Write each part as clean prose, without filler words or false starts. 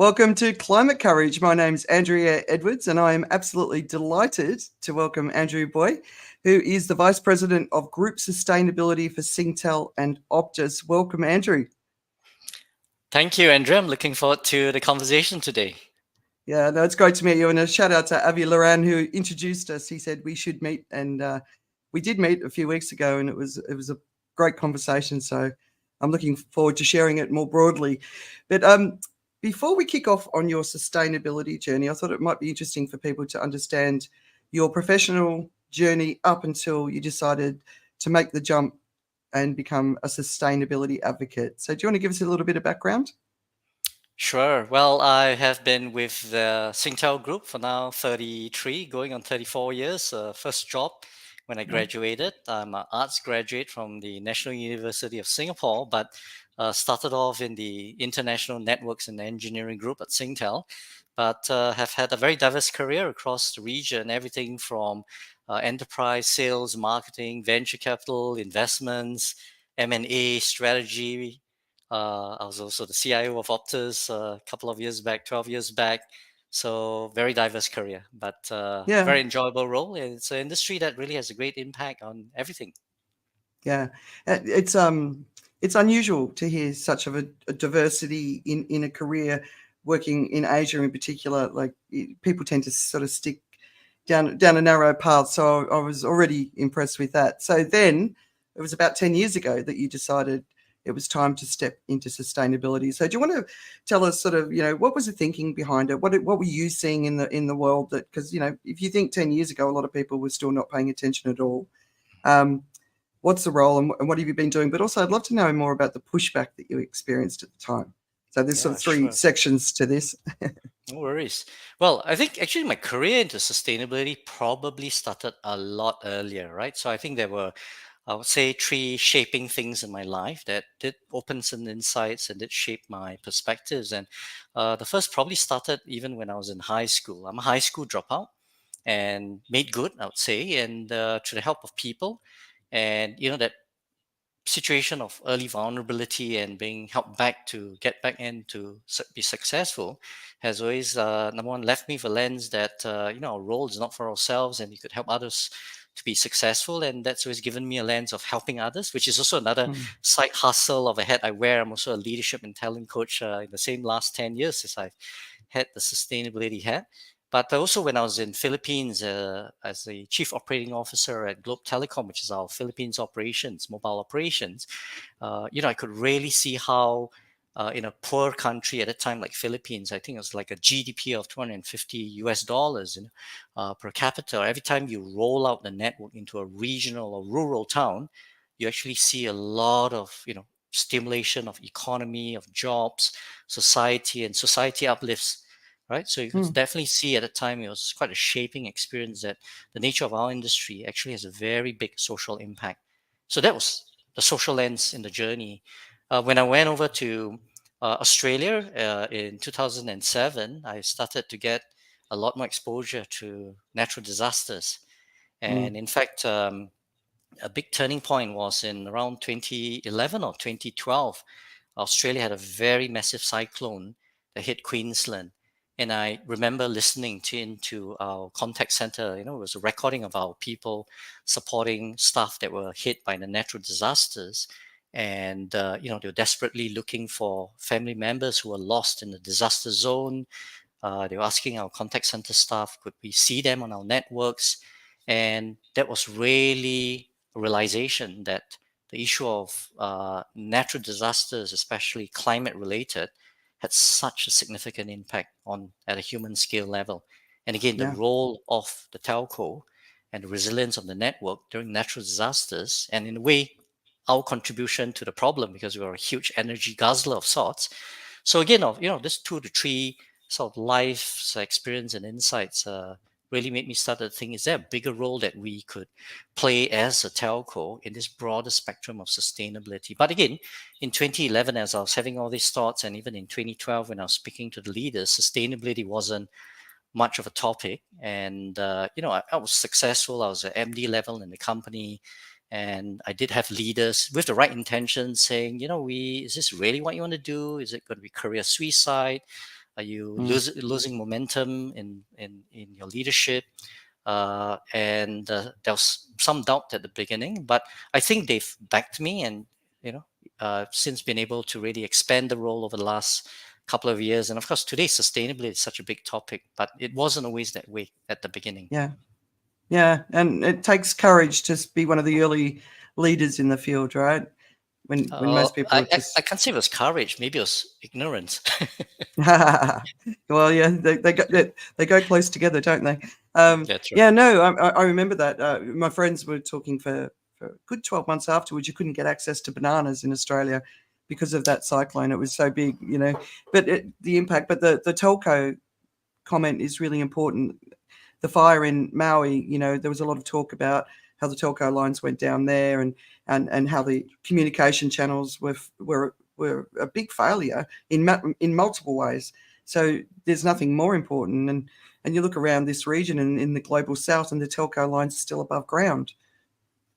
Welcome to Climate Courage. My name's Andrea Edwards, and I am absolutely delighted to welcome Andrew Buay, who is the Vice President of Group Sustainability for SingTel and Optus. Welcome, Andrew. Thank you, Andrea. I'm looking forward to the conversation today. Yeah, no, it's great to meet you. And a shout out to Avi Loran, who introduced us. He said we should meet, and we did meet a few weeks ago, and it was a great conversation. So I'm looking forward to sharing it more broadly. But before we kick off on your sustainability journey, I thought it might be interesting for people to understand your professional journey up until you decided to make the jump and become a sustainability advocate. So do you want to give us a little bit of background? Sure. Well, I have been with the SingTel Group for now 33, going on 34 years. First job when I graduated. I'm an arts graduate from the National University of Singapore, but started off in the International Networks and Engineering Group at SingTel, but have had a very diverse career across the region, everything from enterprise sales, marketing, venture capital, investments, M&A, strategy. I was also the CIO of Optus a couple of years back, 12 years back. So very diverse career, but Yeah. very enjoyable role. It's an industry that really has a great impact on everything. Yeah, it's unusual to hear such of a diversity in a career working in Asia in particular. Like people tend to sort of stick down a narrow path. So I was already impressed with that. So then it was about 10 years ago that you decided it was time to step into sustainability. So do you want to tell us sort of, what was the thinking behind it? What were you seeing in the world that, because, if you think 10 years ago, a lot of people were still not paying attention at all. What's the role and what have you been doing? But also I'd love to know more about the pushback that you experienced at the time. So there's sort of three sections to this. No worries. Well, I think actually my career into sustainability probably started a lot earlier, right? So I think there were, I would say, three shaping things in my life that did open some insights and did shape my perspectives. And the first probably started even when I was in high school. I'm a high school dropout and made good, I would say, and through the help of people. And, that situation of early vulnerability and being helped back to get back in to be successful has always number one left me with a lens that our role is not for ourselves and we could help others to be successful, and that's always given me a lens of helping others, which is also another side hustle of a hat I wear. I'm also a leadership and talent coach in the same last 10 years as I've had the sustainability hat. But also when I was in Philippines as the chief operating officer at Globe Telecom, which is our Philippines operations, mobile operations, I could really see how in a poor country at a time like Philippines, I think it was like a GDP of 250 US dollars per capita. Every time you roll out the network into a regional or rural town, you actually see a lot of, stimulation of economy, of jobs, society uplifts, right? So you could definitely see at the time it was quite a shaping experience that the nature of our industry actually has a very big social impact. So that was the social lens in the journey. When I went over to Australia in 2007, I started to get a lot more exposure to natural disasters. And in fact, a big turning point was in around 2011 or 2012. Australia had a very massive cyclone that hit Queensland. And I remember listening into our contact center. It was a recording of our people supporting staff that were hit by the natural disasters. And, they were desperately looking for family members who were lost in the disaster zone. They were asking our contact center staff, could we see them on our networks? And that was really a realization that the issue of natural disasters, especially climate related, had such a significant impact at a human scale level. And again, the role of the telco and the resilience of the network during natural disasters, and in a way, our contribution to the problem because we are a huge energy guzzler of sorts. So again, this 2 to 3 sort of life experience and insights really made me start to think, is there a bigger role that we could play as a telco in this broader spectrum of sustainability? But again, in 2011, as I was having all these thoughts, and even in 2012, when I was speaking to the leaders, sustainability wasn't much of a topic. And, I was successful. I was at MD level in the company. And I did have leaders with the right intentions saying, is this really what you want to do? Is it going to be career suicide? Are you Mm. losing momentum in your leadership? And there was some doubt at the beginning, but I think they've backed me, and you know, since been able to really expand the role over the last couple of years. And of course, today sustainability is such a big topic, but it wasn't always that way at the beginning. Yeah. Yeah. And it takes courage to be one of the early leaders in the field, right? When most people are I just can't say it was courage. Maybe it was ignorance. well, yeah, they go close together, don't they? That's right. Yeah, no, I remember that. My friends were talking for a good 12 months afterwards. You couldn't get access to bananas in Australia because of that cyclone. It was so big, you know. But the impact, but the telco comment is really important. The fire in Maui, you know, there was a lot of talk about how the telco lines went down there, and how the communication channels were a big failure in multiple ways. So there's nothing more important. And you look around this region and in the global south, and the telco lines are still above ground.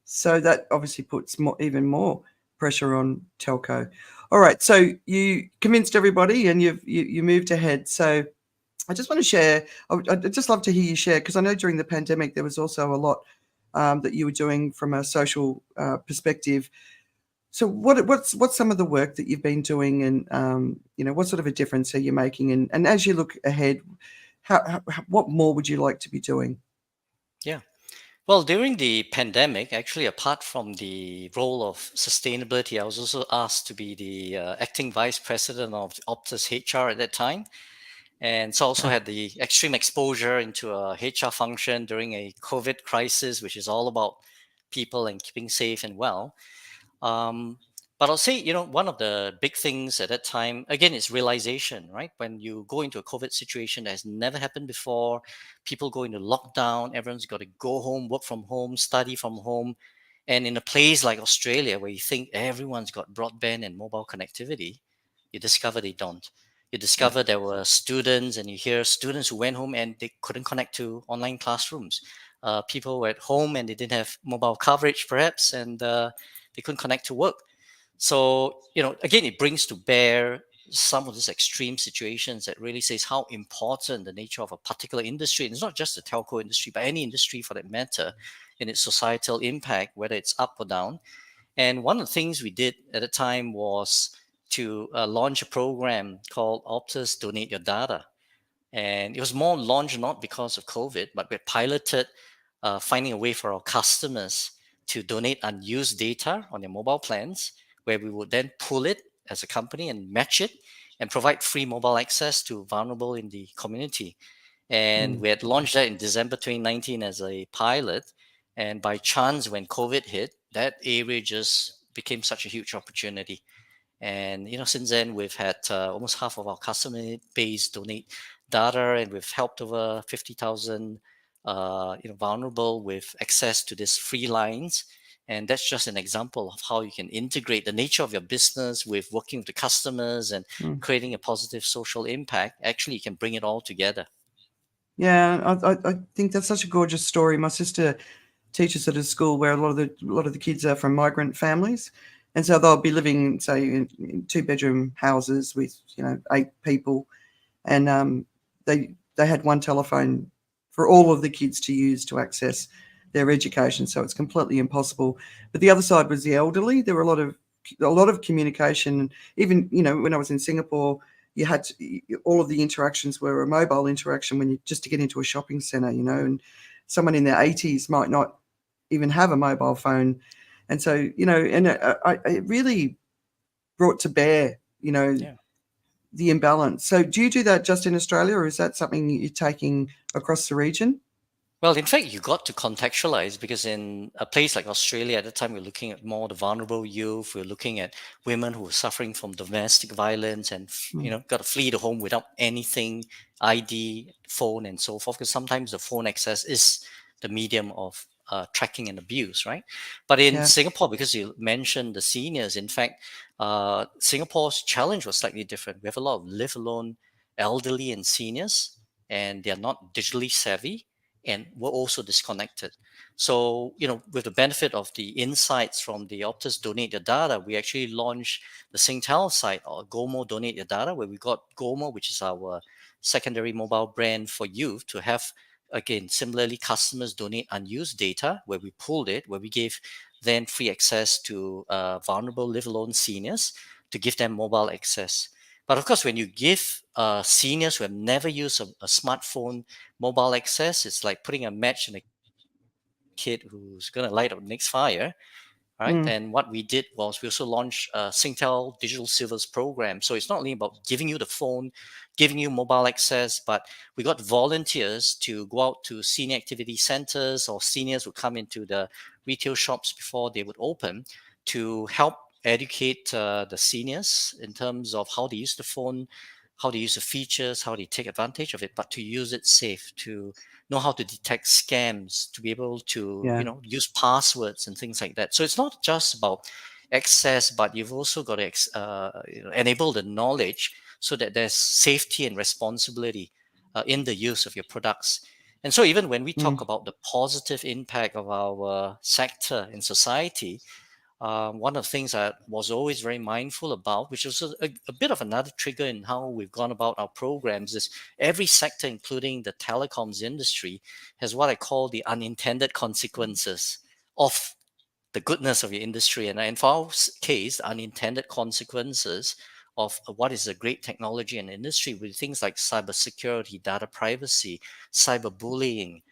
So that obviously puts even more pressure on telco. All right, so you convinced everybody, and you moved ahead. So I just want to share. I'd just love to hear you share, because I know during the pandemic there was also a lot that you were doing from a social perspective. So what's some of the work that you've been doing, and you know, what sort of a difference are you making? And as you look ahead, what more would you like to be doing? Yeah. Well, during the pandemic, actually, apart from the role of sustainability, I was also asked to be the acting vice president of Optus HR at that time. And so also Ah, had the extreme exposure into a HR function during a COVID crisis, which is all about people and keeping safe and well. Um, but I'll say, one of the big things at that time, again, is realization, right? When you go into a COVID situation that has never happened before, people go into lockdown, everyone's got to go home, work from home, study from home. And in a place like Australia, where you think everyone's got broadband and mobile connectivity, you discover they don't. You yeah. discover there were students, and you hear students who went home and they couldn't connect to online classrooms. People were at home and they didn't have mobile coverage, perhaps, and they couldn't connect to work. So, again, it brings to bear some of these extreme situations that really says how important the nature of a particular industry, and it's not just the telco industry, but any industry for that matter, in its societal impact, whether it's up or down. And one of the things we did at the time was to launch a program called Optus Donate Your Data. And it was more launched not because of COVID, but we piloted finding a way for our customers to donate unused data on their mobile plans, where we would then pull it as a company and match it and provide free mobile access to vulnerable in the community. And Mm, we had launched that in December 2019 as a pilot. And by chance, when COVID hit, that area just became such a huge opportunity. And since then we've had almost half of our customer base donate data, and we've helped over 50,000 vulnerable with access to these free lines. And that's just an example of how you can integrate the nature of your business with working with the customers and mm. creating a positive social impact. Actually, you can bring it all together. Yeah, I think that's such a gorgeous story. My sister teaches at a school where a lot of the kids are from migrant families, and so they'll be living, say, in two-bedroom houses with 8 people, and they had one telephone for all of the kids to use to access their education. So it's completely impossible. But the other side was the elderly. There were a lot of communication. Even when I was in Singapore, you had all of the interactions were a mobile interaction when you just to get into a shopping center, and someone in their 80s might not even have a mobile phone, and so and it really brought to bear Yeah. the imbalance. So do you do that just in Australia, or is that something you're taking across the region? Well, in fact, you got to contextualize, because in a place like Australia at the time, we're looking at more the vulnerable youth. We're looking at women who are suffering from domestic violence and, Mm, got to flee the home without anything, ID, phone, and so forth. Because sometimes the phone access is the medium of tracking and abuse, right? But in yeah. Singapore, because you mentioned the seniors, in fact, Singapore's challenge was slightly different. We have a lot of live alone elderly and seniors, and they are not digitally savvy, and were also disconnected. So, with the benefit of the insights from the Optus Donate Your Data, we actually launched the SingTel site, or GOMO Donate Your Data, where we got GOMO, which is our secondary mobile brand for youth, to have, again, similarly, customers donate unused data, where we pulled it, where we gave then free access to vulnerable live alone seniors to give them mobile access. But of course, when you give seniors who have never used a smartphone mobile access, it's like putting a match in a kid who's going to light up the next fire, right? And what we did was we also launched SingTel Digital Silvers program. So it's not only about giving you the phone, giving you mobile access, but we got volunteers to go out to senior activity centers, or seniors would come into the retail shops before they would open to help educate the seniors in terms of how they use the phone, how they use the features, how they take advantage of it, but to use it safe, to know how to detect scams, to be able to, Yeah. use passwords and things like that. So it's not just about access, but you've also got to enable the knowledge so that there's safety and responsibility in the use of your products. And so even when we Mm. talk about the positive impact of our sector in society, one of the things I was always very mindful about, which was a bit of another trigger in how we've gone about our programs, is every sector, including the telecoms industry, has what I call the unintended consequences of the goodness of your industry. And for our case, unintended consequences of what is a great technology and industry, with things like cybersecurity, data privacy, cyberbullying,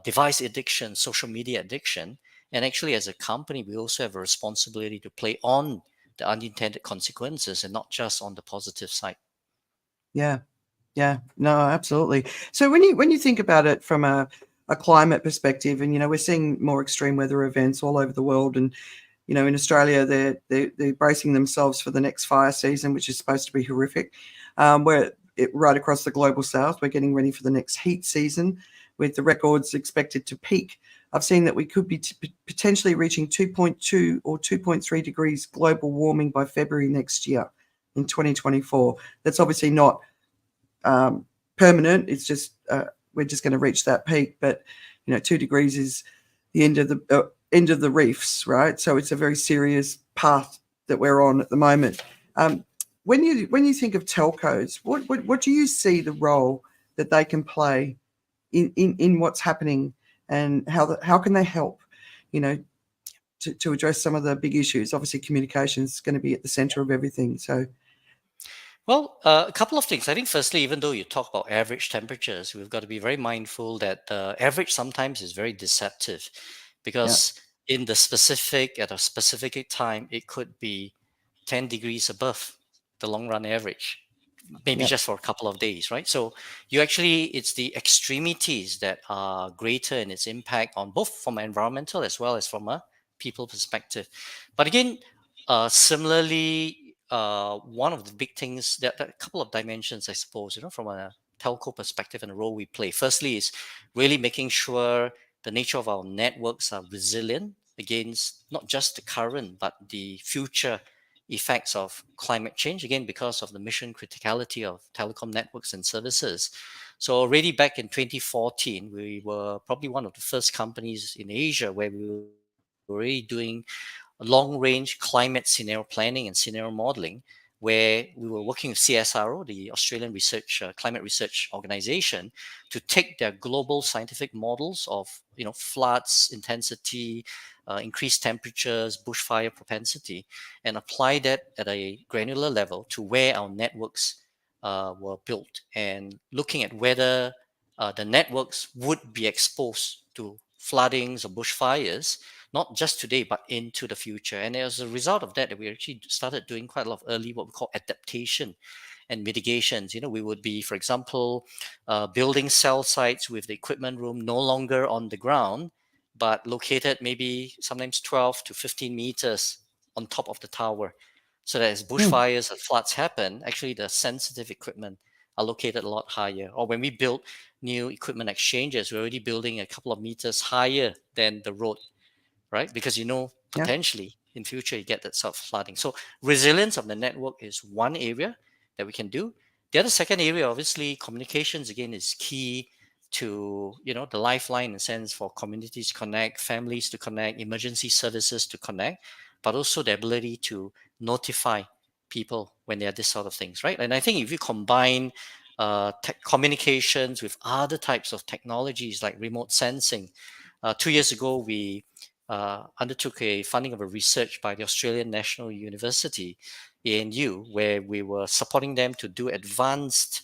device addiction, social media addiction. And actually, as a company, we also have a responsibility to play on the unintended consequences and not just on the positive side. Yeah. Yeah. No, absolutely. So when you think about it from a climate perspective, and we're seeing more extreme weather events all over the world, and in Australia, they're bracing themselves for the next fire season, which is supposed to be horrific. Right across the global south, we're getting ready for the next heat season, with the records expected to peak. I've seen that we could be potentially reaching 2.2 or 2.3 degrees global warming by February next year, in 2024. That's obviously not permanent. It's just we're just going to reach that peak. But 2 degrees is the end of the reefs, right? So it's a very serious path that we're on at the moment. When you think of telcos, what do you see the role that they can play in what's happening, and how can they help? To address some of the big issues. Obviously, communication is going to be at the center of everything. So, Well, a couple of things. I think, firstly, even though you talk about average temperatures, we've got to be very mindful that average sometimes is very deceptive, yeah, because at a specific time, it could be 10 degrees above the long run average, maybe yeah, just for a couple of days, right? So it's the extremities that are greater in its impact on both from an environmental as well as from a people perspective. But again, similarly, one of the big things, that a couple of dimensions, I suppose, from a telco perspective and the role we play. Firstly, is really making sure the nature of our networks are resilient against not just the current but the future effects of climate change, again because of the mission criticality of telecom networks and services. So already back in 2014, we were probably one of the first companies in Asia where we were already doing long range climate scenario planning and scenario modeling, where we were working with CSRO, the Australian climate research organization, to take their global scientific models of floods intensity, increased temperatures, bushfire propensity, and apply that at a granular level to where our networks were built, and looking at whether the networks would be exposed to floodings or bushfires, not just today, but into the future. And as a result of that, we actually started doing quite a lot of early what we call adaptation and mitigations. We would be, for example, building cell sites with the equipment room no longer on the ground, but located maybe sometimes 12 to 15 meters on top of the tower. So that as mm, bushfires and floods happen, actually the sensitive equipment are located a lot higher. Or when we build new equipment exchanges, we're already building a couple of meters higher than the road, right? Because yeah, potentially in future you get that sort of flooding. So resilience of the network is one area that we can do. The other second area, obviously, communications again is key to, the lifeline in a sense for communities to connect, families to connect, emergency services to connect, but also the ability to notify people when there are this sort of things, right? And I think if you combine communications with other types of technologies like remote sensing, 2 years ago we undertook a funding of a research by the Australian National University, ANU, where we were supporting them to do advanced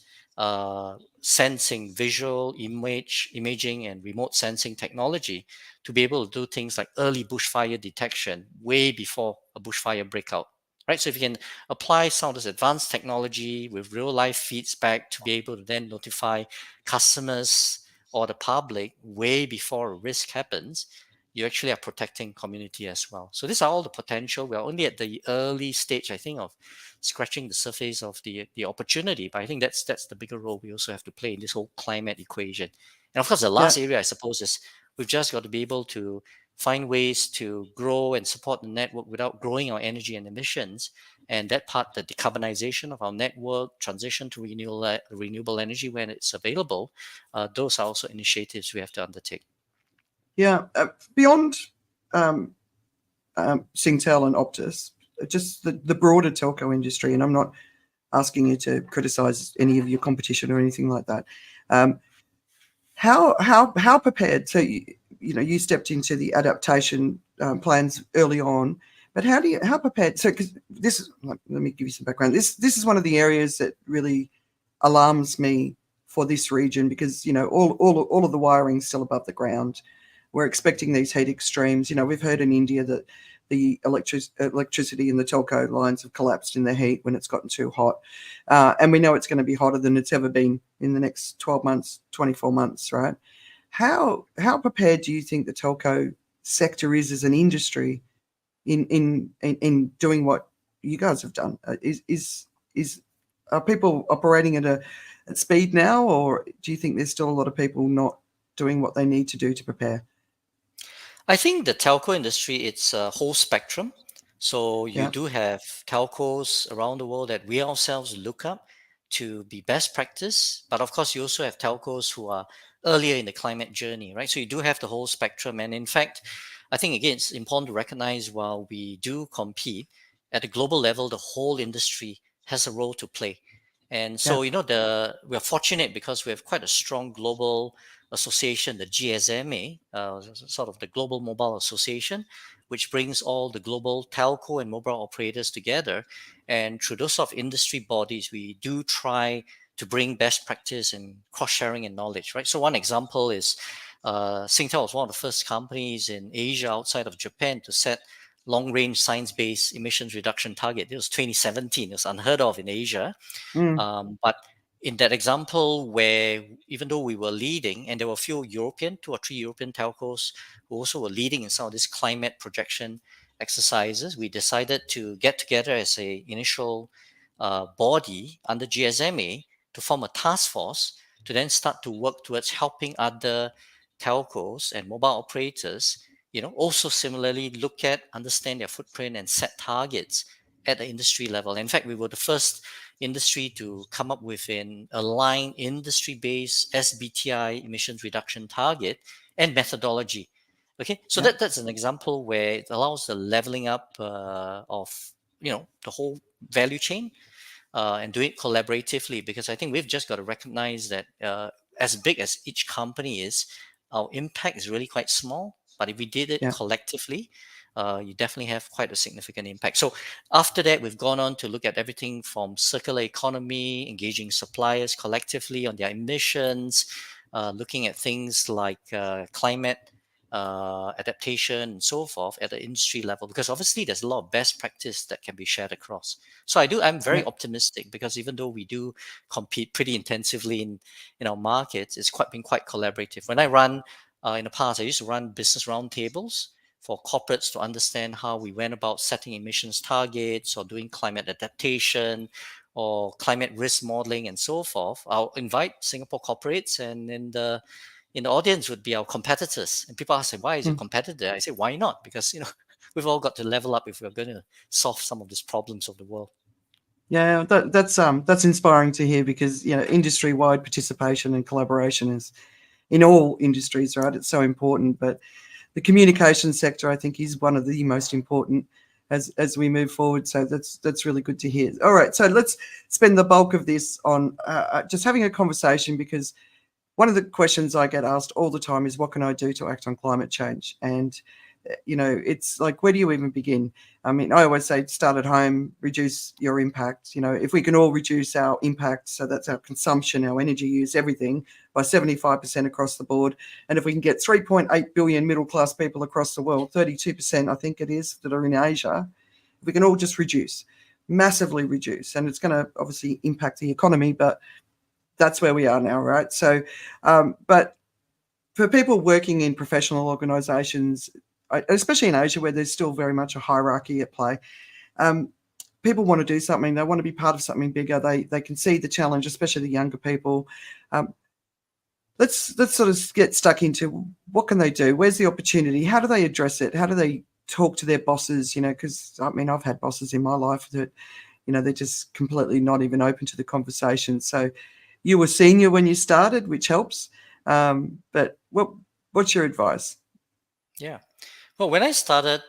sensing, visual, imaging, and remote sensing technology to be able to do things like early bushfire detection way before a bushfire breakout. Right, so if you can apply some of this advanced technology with real life feedback to be able to then notify customers or the public way before a risk happens, you actually are protecting community as well. So these are all the potential. We are only at the early stage, I think, of scratching the surface of the opportunity. But I think that's the bigger role we also have to play in this whole climate equation. And of course, the last area I suppose is we've just got to be able to find ways to grow and support the network without growing our energy and emissions. And that part, the decarbonization of our network, transition to renewable energy when it's available, those are also initiatives we have to undertake. Yeah, beyond SingTel and Optus, just the broader telco industry, and I'm not asking you to criticize any of your competition or anything like that. How prepared? So you stepped into the adaptation plans early on, but how prepared? So because let me give you some background. This is one of the areas that really alarms me for this region because all of the wiring's still above the ground. We're expecting these heat extremes. We've heard in India that the electricity in the telco lines have collapsed in the heat when it's gotten too hot. And we know it's going to be hotter than it's ever been in the next 12 months, 24 months, right? How prepared do you think the telco sector is as an industry in doing what you guys have done? Are people operating at speed now, or do you think there's still a lot of people not doing what they need to do to prepare? I think the telco industry, it's a whole spectrum. So you do have telcos around the world that we ourselves look up to be best practice. But of course, you also have telcos who are earlier in the climate journey, right? So you do have the whole spectrum. And in fact, I think, again, it's important to recognize while we do compete at a global level, the whole industry has a role to play. And so, we're fortunate because we have quite a strong global association, the GSMA, sort of the Global Mobile Association, which brings all the global telco and mobile operators together. And through those sort of industry bodies, we do try to bring best practice and cross-sharing and knowledge, right? So one example is SingTel was one of the first companies in Asia outside of Japan to set long-range science-based emissions reduction target. It was 2017. It was unheard of in Asia. But in that example where even though we were leading, and there were a few European, 2 or 3 European telcos who also were leading in some of these climate projection exercises, we decided to get together as a initial body under GSMA to form a task force to then start to work towards helping other telcos and mobile operators, also similarly look at, understand their footprint and set targets at the industry level. In fact, we were the first industry to come up with an aligned industry-based SBTi emissions reduction target and methodology. Okay, so that's an example where it allows the leveling up of the whole value chain and do it collaboratively, because I think we've just got to recognize that as big as each company is, our impact is really quite small. But if we did it collectively, you definitely have quite a significant impact. So after that, we've gone on to look at everything from circular economy, engaging suppliers collectively on their emissions, looking at things like climate adaptation and so forth at the industry level, because obviously there's a lot of best practice that can be shared across. So I'm very optimistic, because even though we do compete pretty intensively in our markets, it's been quite collaborative. When I run in the past, I used to run business roundtables for corporates to understand how we went about setting emissions targets or doing climate adaptation or climate risk modeling and so forth. I'll invite Singapore corporates, and in the audience would be our competitors. And people ask, why is your competitor? I say, why not? Because we've all got to level up if we're going to solve some of these problems of the world. Yeah, that's inspiring to hear, because industry-wide participation and collaboration in all industries, right? It's so important, but the communication sector, I think, is one of the most important as we move forward. So that's really good to hear. All right, so let's spend the bulk of this on just having a conversation, because one of the questions I get asked all the time is, what can I do to act on climate change? And it's like, where do you even begin? I mean, I always say, start at home, reduce your impact. If we can all reduce our impact, so that's our consumption, our energy use, everything, by 75% across the board. And if we can get 3.8 billion middle-class people across the world, 32%, I think it is, that are in Asia, if we can all just reduce, massively reduce, and it's going to obviously impact the economy, but that's where we are now, right? So, but for people working in professional organisations, especially in Asia, where there's still very much a hierarchy at play, people want to do something. They want to be part of something bigger. They can see the challenge, especially the younger people. Let's sort of get stuck into, what can they do? Where's the opportunity? How do they address it? How do they talk to their bosses? Because I mean, I've had bosses in my life that, they're just completely not even open to the conversation. So you were senior when you started, which helps. But what's your advice? Yeah. Well, when I started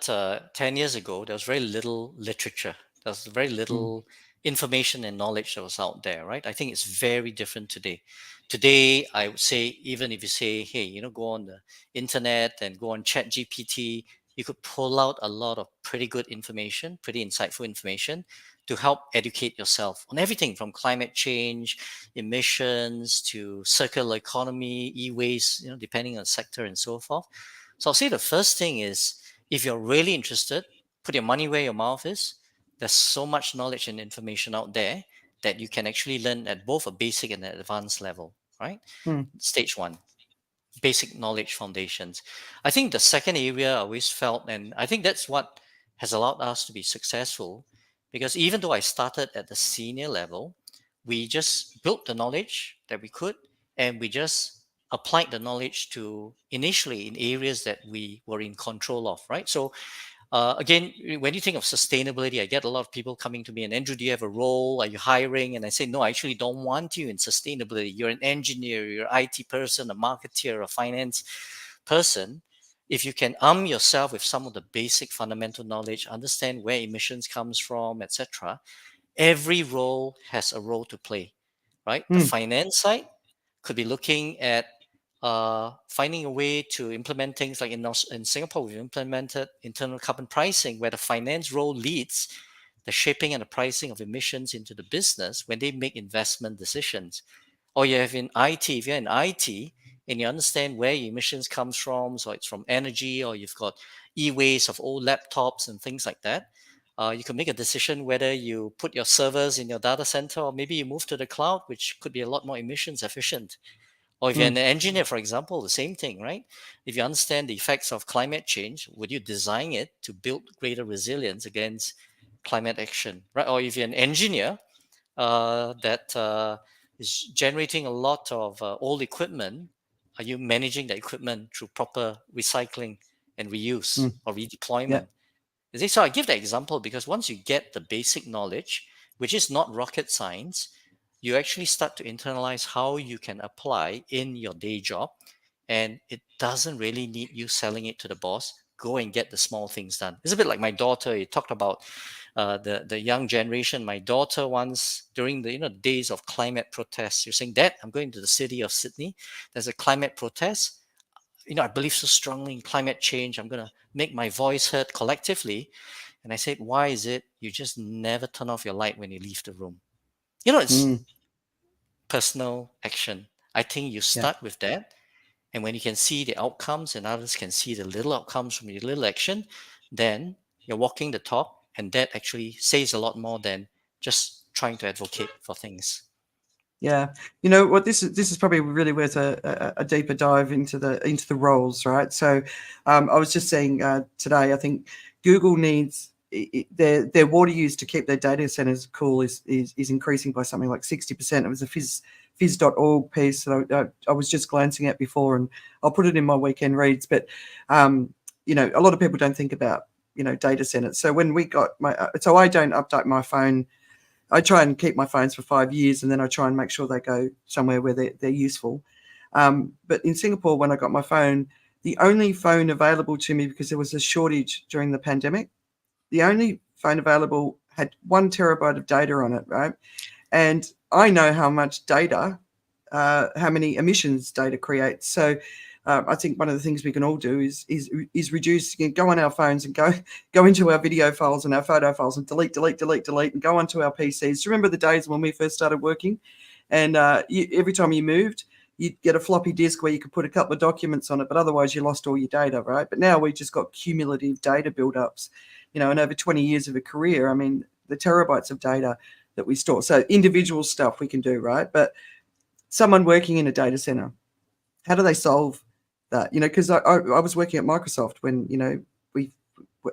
10 years ago, there was very little literature. There was very little information and knowledge that was out there, right? I think it's very different today. Today, I would say, even if you say, hey, go on the internet and go on Chat GPT, you could pull out a lot of pretty good information, pretty insightful information to help educate yourself on everything from climate change, emissions, to circular economy, e-waste, depending on the sector and so forth. So I'll say the first thing is, if you're really interested, put your money where your mouth is. There's so much knowledge and information out there that you can actually learn at both a basic and an advanced level, right? Mm. Stage one, basic knowledge foundations. I think the second area I always felt, and I think that's what has allowed us to be successful, because even though I started at the senior level, we just built the knowledge that we could, and we just applied the knowledge to initially in areas that we were in control of, right? So again, when you think of sustainability, I get a lot of people coming to me and, Andrew, do you have a role? Are you hiring? And I say, no, I actually don't want you in sustainability. You're an engineer, you're an IT person, a marketeer, a finance person. If you can arm yourself with some of the basic fundamental knowledge, understand where emissions comes from, etc., every role has a role to play, right? The finance side could be looking at finding a way to implement things like in Singapore, we've implemented internal carbon pricing, where the finance role leads the shaping and the pricing of emissions into the business when they make investment decisions. Or you have in IT, if you're in IT and you understand where your emissions comes from, so it's from energy, or you've got e-waste of old laptops and things like that, you can make a decision whether you put your servers in your data center or maybe you move to the cloud, which could be a lot more emissions efficient. Or if you're an engineer, for example, the same thing, right? If you understand the effects of climate change, would you design it to build greater resilience against climate action, right? Or if you're an engineer that is generating a lot of old equipment, are you managing the equipment through proper recycling and reuse or Yeah. redeployment? You see, so I give that example because once you get the basic knowledge, which is not rocket science, you actually start to internalize how you can apply in your day job. And it doesn't really need you selling it to the boss. Go and get the small things done. It's a bit like my daughter. You talked about the young generation. My daughter once, during the days of climate protests, you're saying, Dad, I'm going to the city of Sydney. There's a climate protest. I believe so strongly in climate change. I'm going to make my voice heard collectively. And I said, why is it you just never turn off your light when you leave the room? It's personal action. I think you Yeah. start with that. And when you can see the outcomes and others can see the little outcomes from your little action, then you're walking the talk. And that actually says a lot more than just trying to advocate for things. Yeah, what this is probably really worth a deeper dive into the roles, right? So, I was just saying today, I think Google needs their water use to keep their data centers cool is increasing by something like 60%. It was a phys.org piece that I was just glancing at before, and I'll put it in my weekend reads. But a lot of people don't think about data centers. So when we got so I don't update my phone. I try and keep my phones for 5 years, and then I try and make sure they go somewhere where they're useful. But in Singapore, when I got my phone, the only phone available to me, because there was a shortage during the pandemic, the only phone available had 1 terabyte of data on it, right? And I know how much data, how many emissions data creates. So I think one of the things we can all do is reduce, go on our phones and go into our video files and our photo files and delete, and go onto our PCs. Remember the days when we first started working, and every time you moved, you'd get a floppy disk where you could put a couple of documents on it, but otherwise you lost all your data, right? But now we just got cumulative data buildups, and over 20 years of a career, I mean, the terabytes of data that we store. So individual stuff we can do, right? But someone working in a data center, how do they solve that? Because I was working at Microsoft when,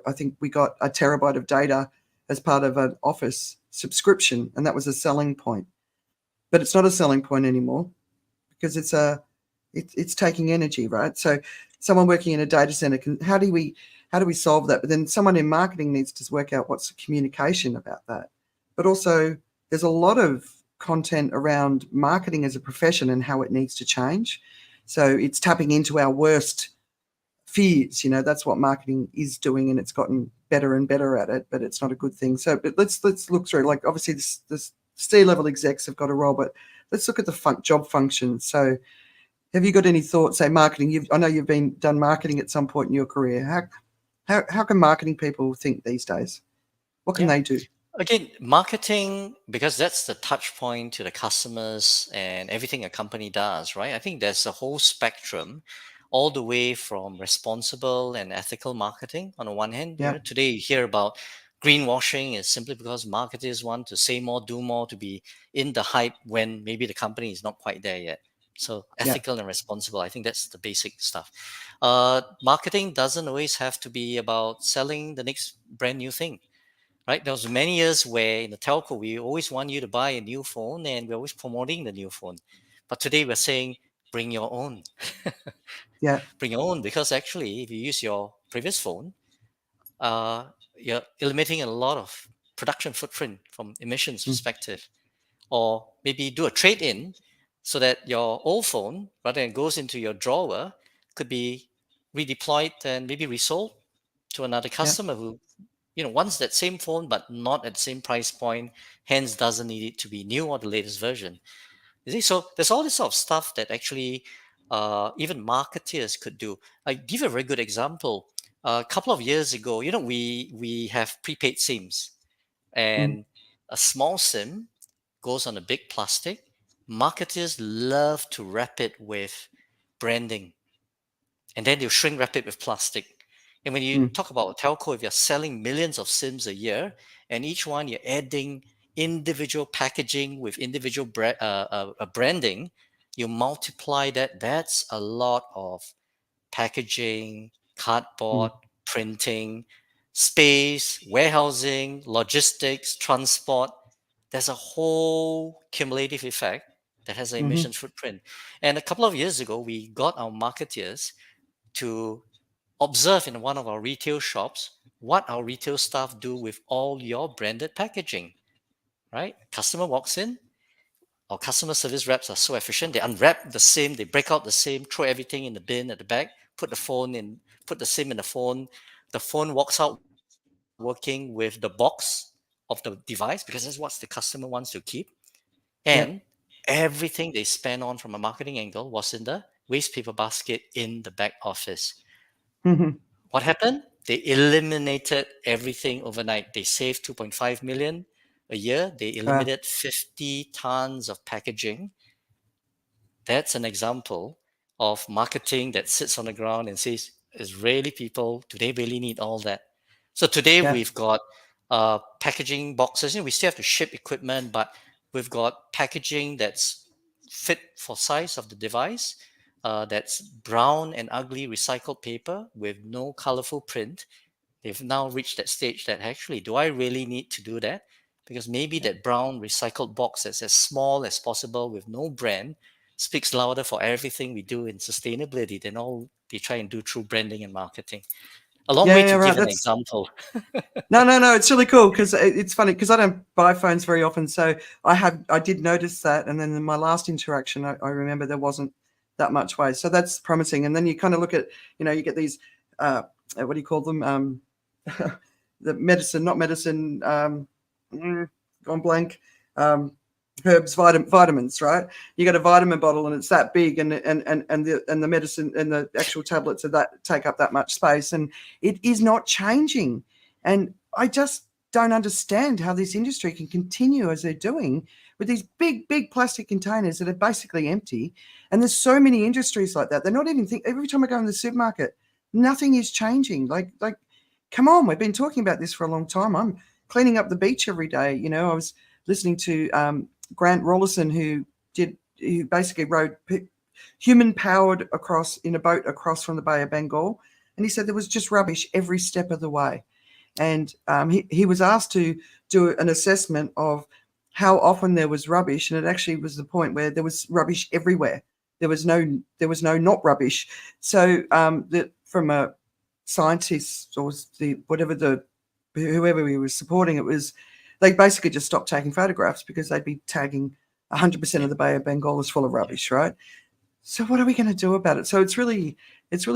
I think we got a terabyte of data as part of an Office subscription, and that was a selling point. But it's not a selling point anymore because it's taking energy, right? So someone working in a data center how do we solve that? But then someone in marketing needs to work out what's the communication about that. But also there's a lot of content around marketing as a profession and how it needs to change. So it's tapping into our worst fears. That's what marketing is doing, and it's gotten better and better at it, but it's not a good thing. So but let's look through, like, obviously this C-level execs have got a role, but let's look at the job functions. So have you got any thoughts, say marketing? I know you've done marketing at some point in your career. How can marketing people think these days? What can they do? Again, marketing, because that's the touch point to the customers and everything a company does, right? I think there's a whole spectrum, all the way from responsible and ethical marketing on the one hand. Yeah. Today you hear about greenwashing is simply because marketers want to say more, do more, to be in the hype when maybe the company is not quite there yet. So ethical and responsible, I think that's the basic stuff. Marketing doesn't always have to be about selling the next brand new thing. Right, there was many years where in the telco we always want you to buy a new phone, and we're always promoting the new phone. But today we're saying bring your own. Yeah. Bring your own, because actually, if you use your previous phone, you're eliminating a lot of production footprint from emissions perspective. Or maybe do a trade-in so that your old phone, rather than goes into your drawer, could be redeployed and maybe resold to another customer who wants that same phone, but not at the same price point, hence doesn't need it to be new or the latest version. You see, so there's all this sort of stuff that actually even marketeers could do. I give a very good example. A couple of years ago, we have prepaid SIMs, and a small SIM goes on a big plastic. Marketers love to wrap it with branding, and then they'll shrink wrap it with plastic. And when you talk about telco, if you're selling millions of SIMs a year, and each one you're adding individual packaging with individual branding, you multiply that. That's a lot of packaging, cardboard, printing, space, warehousing, logistics, transport. There's a whole cumulative effect that has an emissions footprint. And a couple of years ago, we got our marketeers to observe in one of our retail shops what our retail staff do with all your branded packaging, right? Customer walks in, our customer service reps are so efficient. They unwrap the SIM, they break out the SIM, throw everything in the bin at the back, put the phone in, put the SIM in the phone. The phone walks out working with the box of the device, because that's what the customer wants to keep. And everything they spent on from a marketing angle was in the waste paper basket in the back office. What happened? They eliminated everything overnight. They saved 2.5 million a year. They eliminated 50 tons of packaging. That's an example of marketing that sits on the ground and says, is really people, do they really need all that? So today we've got packaging boxes. We still have to ship equipment, but we've got packaging that's fit for size of the device. That's brown and ugly recycled paper with no colorful print. They've now reached that stage that actually, do I really need to do that? Because maybe that brown recycled box that's as small as possible with no brand speaks louder for everything we do in sustainability than all they try and do through branding and marketing. A long way to give an example. No, it's really cool, because it's funny, because I don't buy phones very often. So I did notice that. And then in my last interaction, I remember there wasn't that much waste. So that's promising. And then you kind of look at, you get these, what do you call them? The medicine, not medicine, gone blank, herbs, vitamins, right? You get a vitamin bottle and it's that big, and the medicine and the actual tablets of that take up that much space, and it is not changing. And I just don't understand how this industry can continue as they're doing with these big plastic containers that are basically empty. And there's so many industries like that. They're not even every time I go in the supermarket, nothing is changing. Like, come on, we've been talking about this for a long time. I'm cleaning up the beach every day. I was listening to Grant Rollison, who basically rode human-powered in a boat across from the Bay of Bengal, and he said there was just rubbish every step of the way. And he was asked to do an assessment of how often there was rubbish, and it actually was the point where there was rubbish everywhere. There was no not rubbish. So from a scientist or whoever we were supporting, it was they basically just stopped taking photographs because they'd be tagging 100% of the Bay of Bengal is full of rubbish, right? So what are we going to do about it? So it's really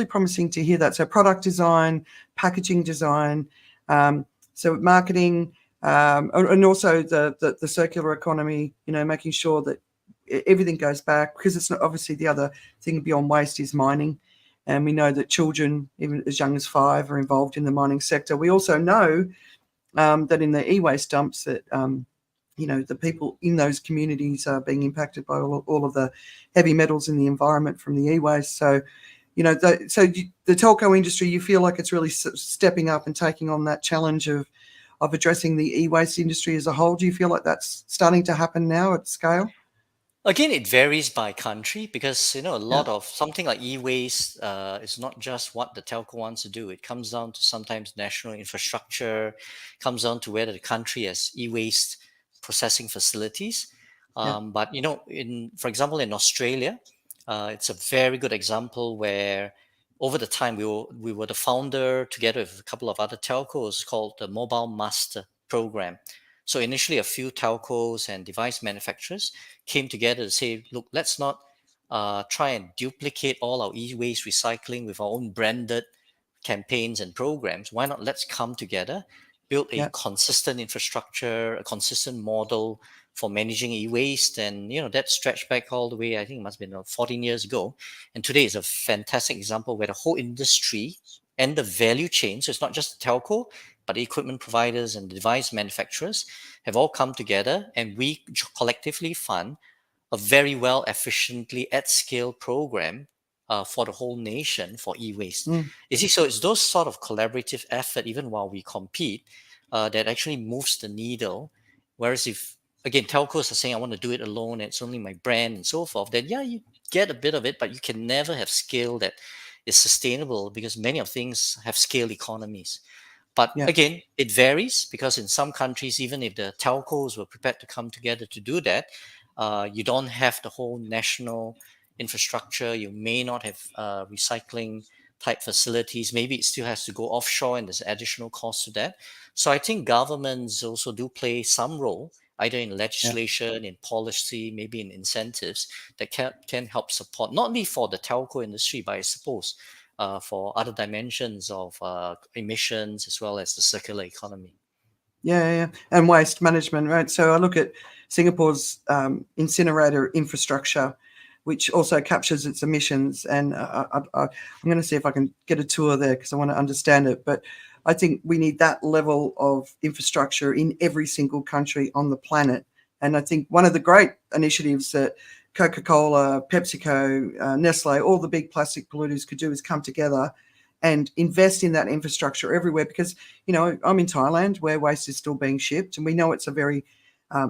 promising to hear that. So product design, packaging design, so marketing, and also the circular economy, making sure that everything goes back, because it's not, obviously the other thing beyond waste is mining. And we know that children, even as young as 5, are involved in the mining sector. We also know that in the e-waste dumps that, the people in those communities are being impacted by all of the heavy metals in the environment from the e-waste. So, the telco industry, you feel like it's really stepping up and taking on that challenge of addressing the e-waste industry as a whole. Do you feel like that's starting to happen now at scale? Again, it varies by country because a lot of something like e-waste is not just what the telco wants to do. It comes down to sometimes national infrastructure, comes down to whether the country has e-waste processing facilities. But for example, in Australia, it's a very good example where over the time we were the founder together with a couple of other telcos called the Mobile Master Program. So initially, a few telcos and device manufacturers came together to say, look, let's not try and duplicate all our e-waste recycling with our own branded campaigns and programs. Why not let's come together, build a consistent infrastructure, a consistent model for managing e-waste. And, that stretched back all the way, I think it must have been 14 years ago. And today is a fantastic example where the whole industry and the value chain, so it's not just the telco, but the equipment providers and the device manufacturers have all come together, and we collectively fund a very well, efficiently at scale program for the whole nation for e-waste. You see, so it's those sort of collaborative effort, even while we compete, that actually moves the needle. Whereas if, again, telcos are saying, I want to do it alone, and it's only my brand and so forth, then you get a bit of it, but you can never have scale that is sustainable because many of things have scale economies. But again, it varies because in some countries, even if the telcos were prepared to come together to do that, you don't have the whole national infrastructure. You may not have recycling type facilities. Maybe it still has to go offshore and there's additional cost to that. So I think governments also do play some role, either in legislation, in policy, maybe in incentives that can help support, not only for the telco industry, but I suppose for other dimensions of emissions as well as the circular economy. And waste management, right? So I look at Singapore's incinerator infrastructure, which also captures its emissions. And I'm going to see if I can get a tour there because I want to understand it. But I think we need that level of infrastructure in every single country on the planet. And I think one of the great initiatives that Coca-Cola, PepsiCo, Nestle, all the big plastic polluters could do is come together and invest in that infrastructure everywhere. Because, I'm in Thailand where waste is still being shipped, and we know it's a very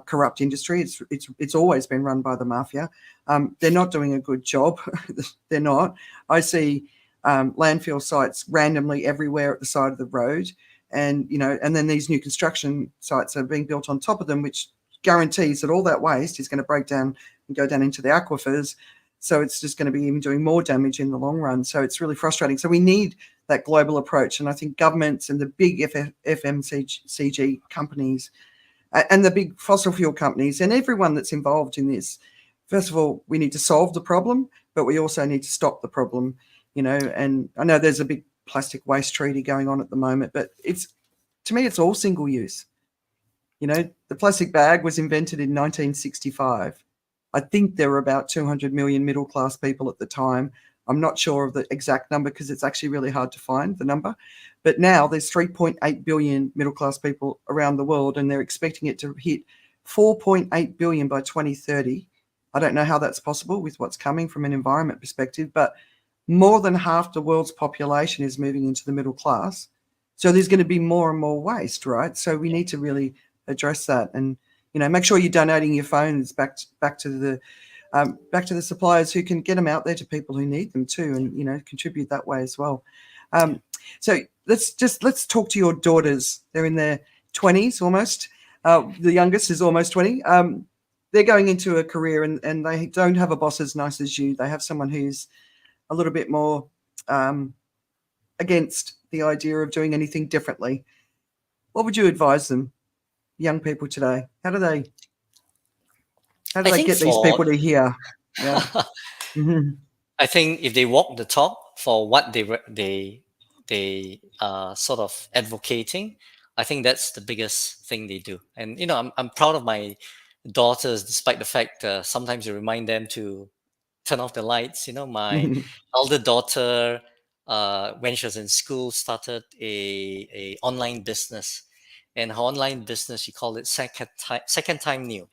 corrupt industry. It's always been run by the mafia. They're not doing a good job. They're not. I see landfill sites randomly everywhere at the side of the road, and then these new construction sites are being built on top of them, which guarantees that all that waste is going to break down and go down into the aquifers. So it's just going to be even doing more damage in the long run. So it's really frustrating. So we need that global approach. And I think governments and the big FMCG companies and the big fossil fuel companies and everyone that's involved in this first of all, we need to solve the problem, but we also need to stop the problem, and I know there's a big plastic waste treaty going on at the moment, but to me, it's all single use. The plastic bag was invented in 1965. I think there were about 200 million middle class people at the time. I'm not sure of the exact number because it's actually really hard to find the number. But now there's 3.8 billion middle class people around the world, and they're expecting it to hit 4.8 billion by 2030. I don't know how that's possible with what's coming from an environment perspective, but more than half the world's population is moving into the middle class. So there's going to be more and more waste, right? So we need to really address that, and make sure you're donating your phones back to the suppliers who can get them out there to people who need them too, and contribute that way as well. So let's talk to your daughters. They're in their 20s almost. The youngest is almost 20. They're going into a career, and they don't have a boss as nice as you. They have someone who's a little bit more against the idea of doing anything differently. What would you advise them, young people today? How do they get these people to hear? Yeah. Mm-hmm. I think if they walk the talk for what they are sort of advocating, I think that's the biggest thing they do. And I'm proud of my daughters, despite the fact sometimes you remind them to turn off the lights. My elder daughter, when she was in school, started a online business, and her online business, she called it second time new,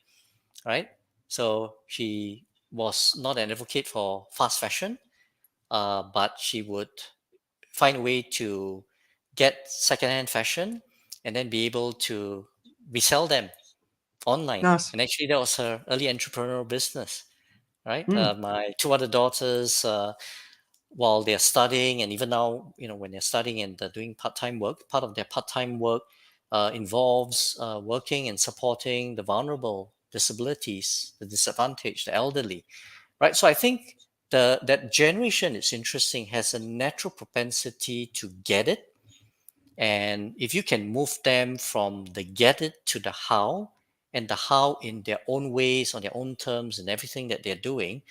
right? So she was not an advocate for fast fashion, but she would find a way to get secondhand fashion and then be able to resell them online. Nice. And actually, that was her early entrepreneurial business, right? Mm. My two other daughters, while they're studying, and even now, when they're studying and they're doing part-time work, part of their part-time work involves working and supporting the vulnerable, disabilities, the disadvantaged, the elderly, right? So I think that generation is interesting, has a natural propensity to get it. And if you can move them from the get it to the how, and the how in their own ways, on their own terms, and everything that they're doing,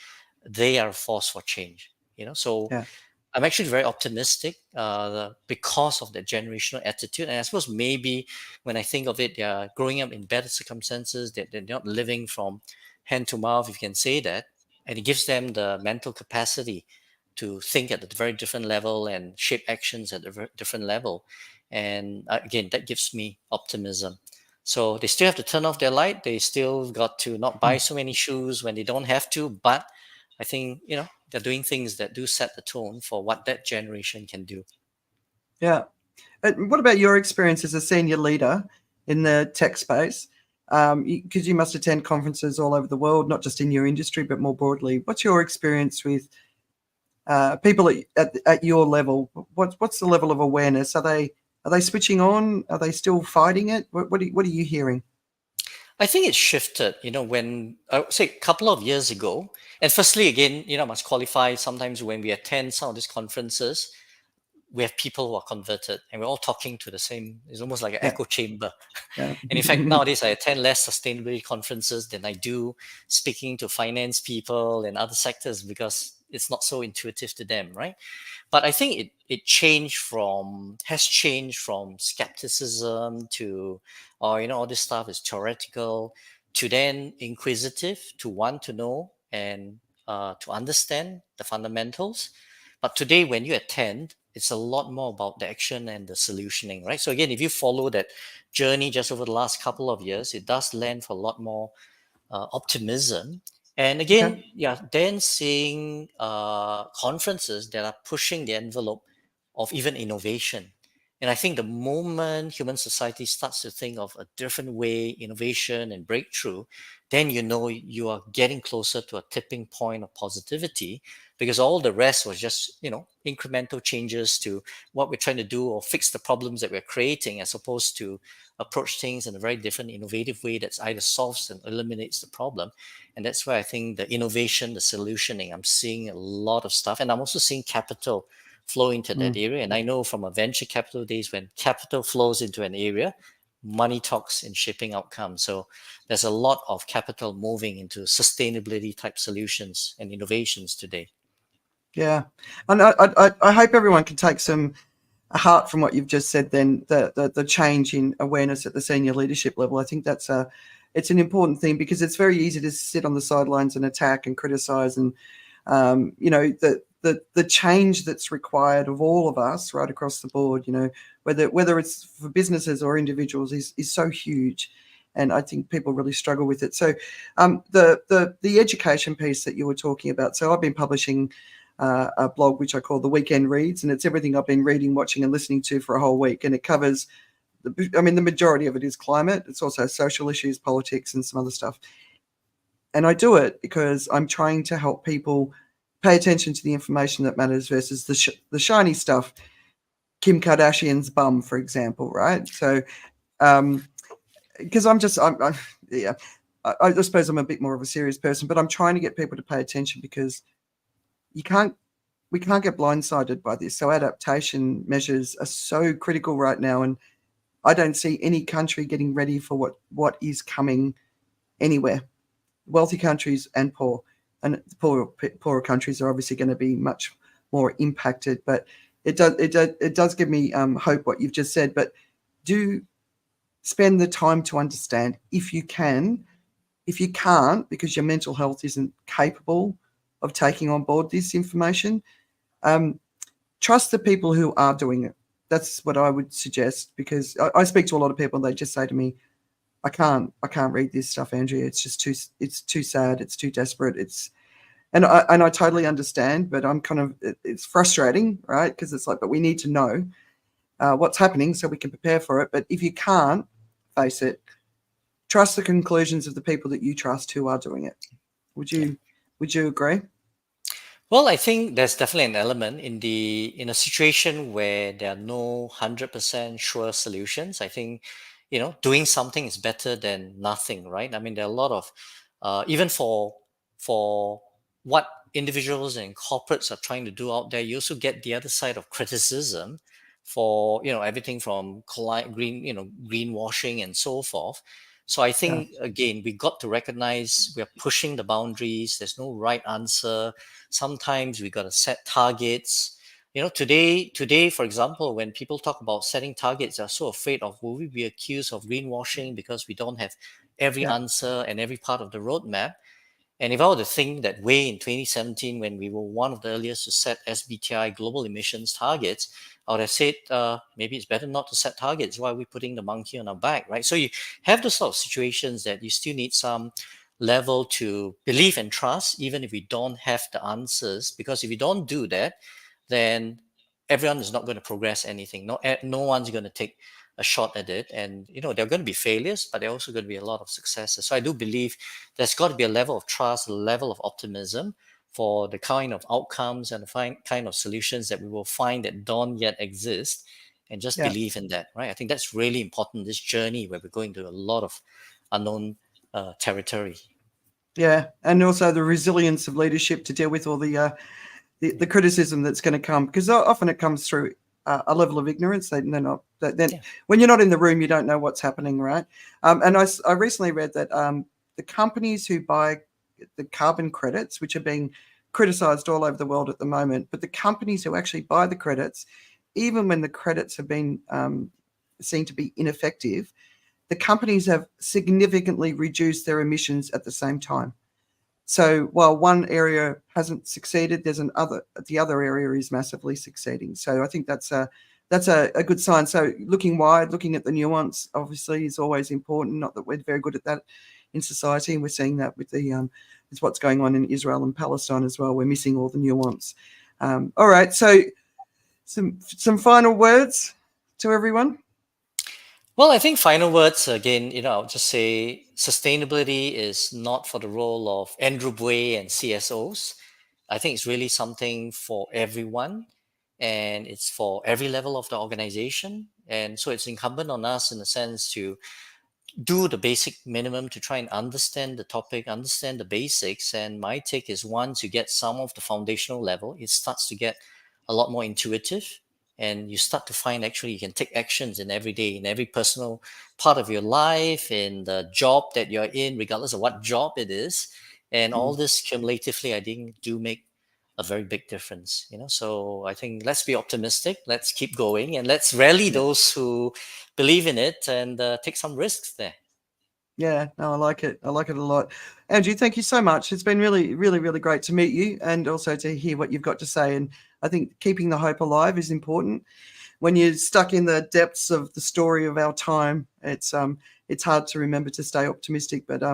they are a force for change. So Yeah. I'm actually very optimistic because of the generational attitude. And I suppose maybe when I think of it, they're growing up in better circumstances, that they're not living from hand to mouth, if you can say that. And it gives them the mental capacity to think at a very different level and shape actions at a different level. And again, that gives me optimism. So they still have to turn off their light. They still got to not buy so many shoes when they don't have to. But I think, they're doing things that do set the tone for what that generation can do. Yeah. What about your experience as a senior leader in the tech space? Because you must attend conferences all over the world, not just in your industry, but more broadly. What's your experience with people at your level? What's the level of awareness? Are they switching on? Are they still fighting it? What are you hearing? I think it shifted, when I would say a couple of years ago. And firstly, again, I must qualify, sometimes when we attend some of these conferences, we have people who are converted and we're all talking to the same, it's almost like an echo chamber. Yeah. And in fact, nowadays I attend less sustainability conferences than I do speaking to finance people and other sectors, because it's not so intuitive to them, right? But I think it has changed from skepticism to, all this stuff is theoretical, to then inquisitive, to want to know and to understand the fundamentals. But today, when you attend, it's a lot more about the action and the solutioning, right? So again, if you follow that journey just over the last couple of years, it does lend for a lot more optimism. And again, Okay. yeah, then seeing conferences that are pushing the envelope of even innovation. And I think the moment human society starts to think of a different way, innovation and breakthrough, then you are getting closer to a tipping point of positivity, because all the rest was just, incremental changes to what we're trying to do or fix the problems that we're creating, as opposed to approach things in a very different, innovative way that's either solves and eliminates the problem. And that's where I think the innovation, the solutioning, I'm seeing a lot of stuff. And I'm also seeing capital flow into that area. And I know from a venture capital days, when capital flows into an area, money talks in shaping outcomes. So there's a lot of capital moving into sustainability type solutions and innovations today. Yeah, and I hope everyone can take some heart from what you've just said. Then the change in awareness at the senior leadership level. I think it's an important thing, because it's very easy to sit on the sidelines and attack and criticize, and the change that's required of all of us right across the board. Whether it's for businesses or individuals is so huge. And I think people really struggle with it. So the education piece that you were talking about. So I've been publishing a blog which I call The Weekend Reads, and it's everything I've been reading, watching, and listening to for a whole week. And it covers, the majority of it is climate. It's also social issues, politics, and some other stuff. And I do it because I'm trying to help people pay attention to the information that matters versus the shiny stuff. Kim Kardashian's bum, for example, right? So, because yeah, I suppose I'm a bit more of a serious person, but I'm trying to get people to pay attention, because we can't get blindsided by this. So adaptation measures are so critical right now, and I don't see any country getting ready for what is coming anywhere. Wealthy countries and poor, and poorer countries are obviously going to be much more impacted. But it does give me hope what you've just said. But do spend the time to understand if you can. If you can't, because your mental health isn't capable of taking on board this information, trust the people who are doing it. That's what I would suggest, because I speak to a lot of people and they just say to me, I can't read this stuff, Andrea. It's too sad. It's too desperate. And I totally understand, but it's frustrating, right? Because it's like, but we need to know what's happening so we can prepare for it. But if you can't face it, trust the conclusions of the people that you trust who are doing it. Would you agree? Well, I think there's definitely an element in a situation where there are no 100% sure solutions. I think, doing something is better than nothing, right? I mean, there are a lot of even for what individuals and corporates are trying to do out there. You also get the other side of criticism for everything from greenwashing and so forth. So I Yeah. think again we got to recognize we are pushing the boundaries. There's no right answer. Sometimes we got to set targets. Today, for example, when people talk about setting targets, they're so afraid of, will we be accused of greenwashing because we don't have every Yeah. answer and every part of the roadmap. And if I were to think that way in 2017, when we were one of the earliest to set SBTI global emissions targets, I would have said maybe it's better not to set targets. Why are we putting the monkey on our back, right? So you have those sort of situations that you still need some level to believe and trust, even if we don't have the answers. Because if you don't do that, then everyone is not going to progress anything. No one's going to take a shot at it. And, there are going to be failures, but there are also going to be a lot of successes. So I do believe there's got to be a level of trust, a level of optimism for the kind of outcomes and the kind of solutions that we will find that don't yet exist, and just Yeah. believe in that, right? I think that's really important, this journey where we're going to a lot of unknown territory. Yeah. And also the resilience of leadership to deal with all the criticism that's going to come, because often it comes through a level of ignorance. Then Yeah. when you're not in the room, you don't know what's happening, right? And I recently read that the companies who buy the carbon credits, which are being criticized all over the world at the moment, but the companies who actually buy the credits, even when the credits have been seen to be ineffective, the companies have significantly reduced their emissions at the same time. So while one area hasn't succeeded, the other area is massively succeeding. So I think that's a good sign. So looking wide, looking at the nuance, obviously, is always important. Not that we're very good at that in society, and we're seeing that with with what's going on in Israel and Palestine as well. We're missing all the nuance. All right, so some final words to everyone. Well, I think final words again, I'll just say sustainability is not for the role of Andrew Buay and CSOs. I think it's really something for everyone, and it's for every level of the organization. And so it's incumbent on us in a sense to do the basic minimum to try and understand the topic, understand the basics. And my take is, once you get some of the foundational level, it starts to get a lot more intuitive. and you start to find actually you can take actions in every day, in every personal part of your life, in the job that you're in, regardless of what job it is. And all this cumulatively, I think, do make a very big difference. So I think let's be optimistic, let's keep going, and let's rally Yeah. those who believe in it and take some risks there. Yeah, no, I like it. I like it a lot. Andrew, thank you so much. It's been really, really, really great to meet you and also to hear what you've got to say. And I think keeping the hope alive is important. When you're stuck in the depths of the story of our time, it's hard to remember to stay optimistic. But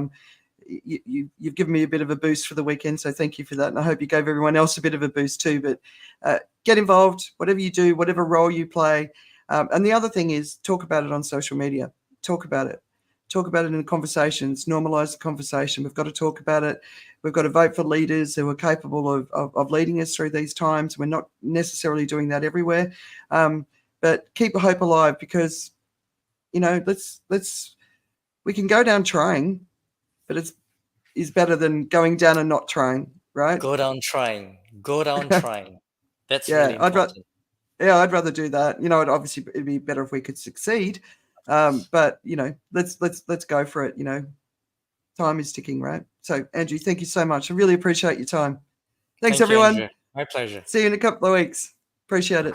you've given me a bit of a boost for the weekend, so thank you for that. And I hope you gave everyone else a bit of a boost too. But get involved, whatever you do, whatever role you play. And the other thing is talk about it on social media. Talk about it. Talk about it in conversations. Normalize the conversation. We've got to talk about it. We've got to vote for leaders who are capable of leading us through these times. We're not necessarily doing that everywhere, but keep the hope alive, because we can go down trying, but it's better than going down and not trying, right? Go down trying. Go down trying. That's really Yeah, important. I'd rather do that. Obviously it'd be better if we could succeed, but let's go for it. Time is ticking, right? So Andrew, thank you so much. I really appreciate your time. Thanks, Thank you, everyone. Andrea. My pleasure. See you in a couple of weeks. Appreciate it.